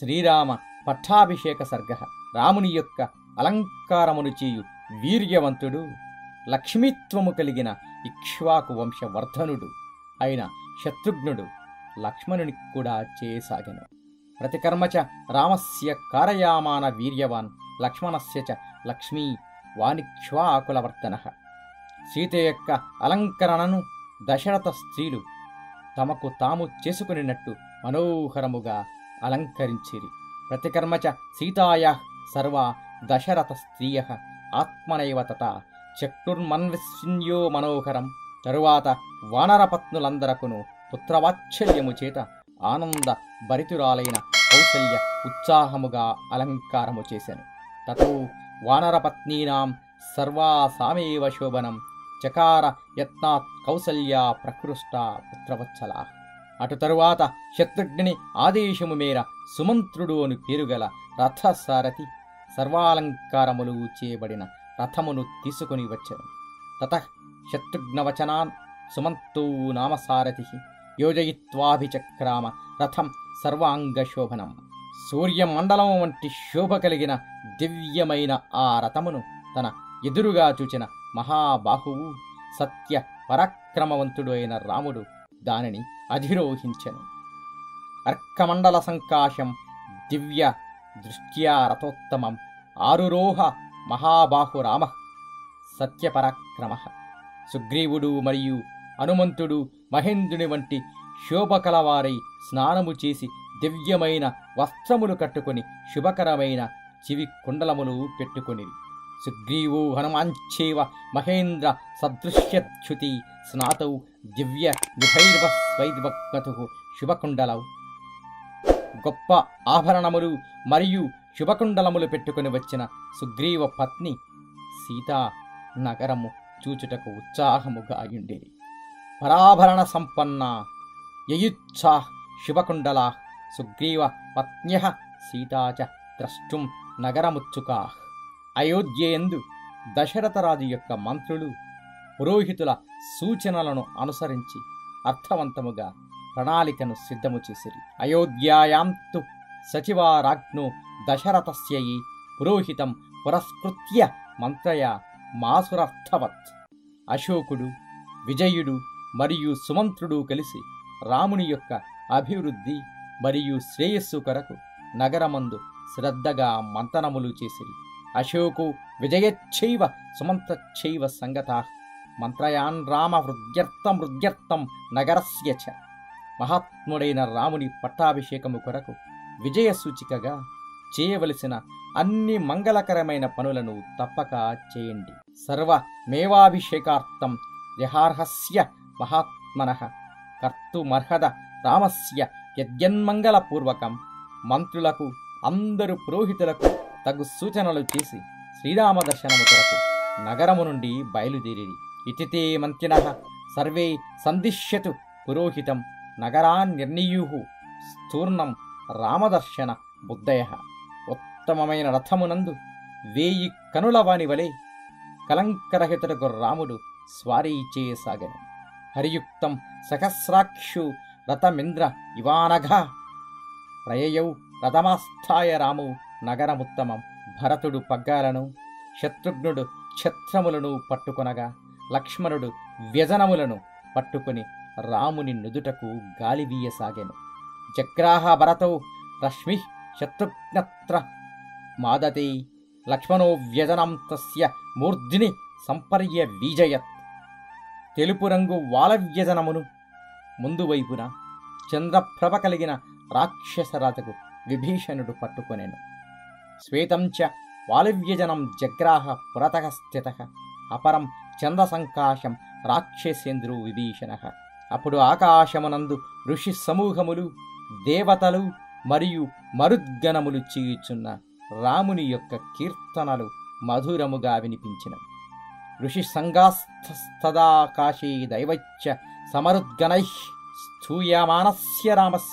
శ్రీరామ పట్టాభిషేక సర్గ. రాముని యొక్క అలంకారమును చేయు వీర్యవంతుడు, లక్ష్మీత్వము కలిగిన ఇక్ష్వాకు వంశవర్ధనుడు అయిన శత్రుఘ్నుడు లక్ష్మణుని కూడా చేయసాగెను. ప్రతికర్మచ రామస్య కారయామాన వీర్యవాన్ లక్ష్మణస్య చ లక్ష్మీ వానిక్ష్వాకులవర్ధన. సీత యొక్క అలంకరణను దశరథ స్త్రీలు తమకు తాము చేసుకునినట్టు మనోహరముగా అలంకరించిరి. ప్రతికర్మచ సీతాయా సర్వా దశరథ స్త్రీయ ఆత్మనైవ తథా చక్రుర్మన్విస్విన్యో మనోహరం. తరువాత వానరపత్నులందరకును పుత్రవాత్సల్యము చేత ఆనంద భరితురాలైన కౌసల్య ఉత్సాహముగా అలంకారము చేసెను. తతో వానరపత్నీనాం సర్వాసామేవ శోభనం చకార యత్నాత్ కౌసల్యా ప్రకృష్ట పుత్రవత్సల. అటు తరువాత శత్రుఘ్ని ఆదేశము మేర సుమంత్రుడు అని పేరుగల రథసారథి సర్వాలంకారములు చేయబడిన రథమును తీసుకుని వచ్చెను. తతః శత్రుఘ్నవచనాన్ సుమంతో నామసారథి యోజయిత్వాభిచక్రామ రథం సర్వాంగశోభనం. సూర్యమండలం వంటి శోభ కలిగిన దివ్యమైన ఆ రథమును తన ఎదురుగా చూచిన మహాబాహువు సత్య పరాక్రమవంతుడు అయిన రాముడు దానిని అధిరోహించెను. అర్కమండల సంకాశం దివ్య దృష్ట్యా రథోత్తమం ఆరురోహ మహాబాహురామ సత్యపరాక్రమ. సుగ్రీవుడు మరియు హనుమంతుడు మహేంద్రుని వంటి శోభకలవారై స్నానము చేసి దివ్యమైన వస్త్రములు కట్టుకొని శుభకరమైన చివి కుండలములు పెట్టుకొని సుగ్రీవో హనుమాంచేవ మహేంద్ర సదృశ్యచ్యుతి స్నాతౌ దివ్య విభైర్వస్వైద్వక్తు శుభకుండలౌ. గొప్ప ఆభరణములు మరియు శుభకుండలములు పెట్టుకుని వచ్చిన సుగ్రీవ పత్ని సీతా నగరము చూచుటకు ఉత్సాహముగా అయుండేది. పరాభరణ సంపన్న యయుచ్ఛా శుభకుండలా సుగ్రీవ పత్న్యః సీతా చ ద్రష్టుం నగరముత్సుకా. అయోధ్యయందు దశరథరాజు యొక్క మంత్రులు పురోహితుల సూచనలను అనుసరించి అర్థవంతముగా ప్రణాళికను సిద్ధము చేసిరి. అయోధ్యాయాంతు సచివారాజ్ఞో దశరథస్యై పురోహితం పురస్కృత్య మంత్రయ మాసురర్థవత్. అశోకుడు, విజయుడు మరియు సుమంత్రుడు కలిసి రాముని యొక్క అభివృద్ధి మరియు శ్రేయస్సు కొరకు నగరమందు శ్రద్ధగా మంతనములు చేసిరి. అశోకు విజయచ్చైవ సుమంత్రచ్చైవ సంగతా మంత్రయాన్ రామ వృద్ధ్యర్థం నగరస్య చ. మహాత్ముడైన రాముని పట్టాభిషేకము కొరకు విజయ సూచికగా చేయవలసిన అన్ని మంగళకరమైన పనులను తప్పక చేయండి. సర్వమేవాభిషేకార్థం యహార్హస్య మహాత్మనః కర్తుమర్హద రామస్య యద్యన్మంగళపూర్వకం. మంత్రులకు అందరు పురోహితులకు తగు సూచనలు చేసి శ్రీరామ దర్శనము కొరకు నగరము నుండి బయలుదేరిరి. ఇతితే మంత్రినః సర్వే సందిశ్యతు పురోహితం నగరాన్నిర్ణీయుః స్థూర్ణం రామదర్శన బుద్ధయః. ఉత్తమమైన రథమునందు 1000 కనుల వాని వలె కలంకరహితుడకు రాముడు స్వారీ చేయసాగెను. హరియుక్తం సహస్రాక్షు రథమింద్ర ఇవానఘ ప్రయయౌ రథమాస్థాయ రాము నగరముత్తమం. భరతుడు పగ్గాలను, శత్రుఘ్నుడు ఛత్రములను పట్టుకొనగా లక్ష్మణుడు వ్యజనములను పట్టుకుని రాముని నుదుటకు గాలివీయసాగెను. జగ్రాహ భరతౌ రశ్మి శత్రుఘ్నత్ర మాదతే లక్ష్మణో వ్యజనం తస్య మూర్ధిని సంపర్య వీజయత్. తెలుపు రంగు వాలవ్యజనమును ముందు వైపున చంద్రప్రభ కలిగిన రాక్షసరాజకు విభీషణుడు పట్టుకొనెను. శ్వేతం చ వాలవ్యజనం జగ్రాహ పురతః స్థితః అపరం చంద్రసంకాశం రాక్షసేంద్రో విభీషణః. అప్పుడు ఆకాశమునందు ఋషి సమూహములు, దేవతలు మరియు మరుద్గణములు చేయుచున్న రాముని యొక్క కీర్తనలు మధురముగా వినిపించినవి. ఋషి సంగాస్తదాకాశే దైవచ్చ సమరుద్గణైః స్థూయమానస్య రామస్య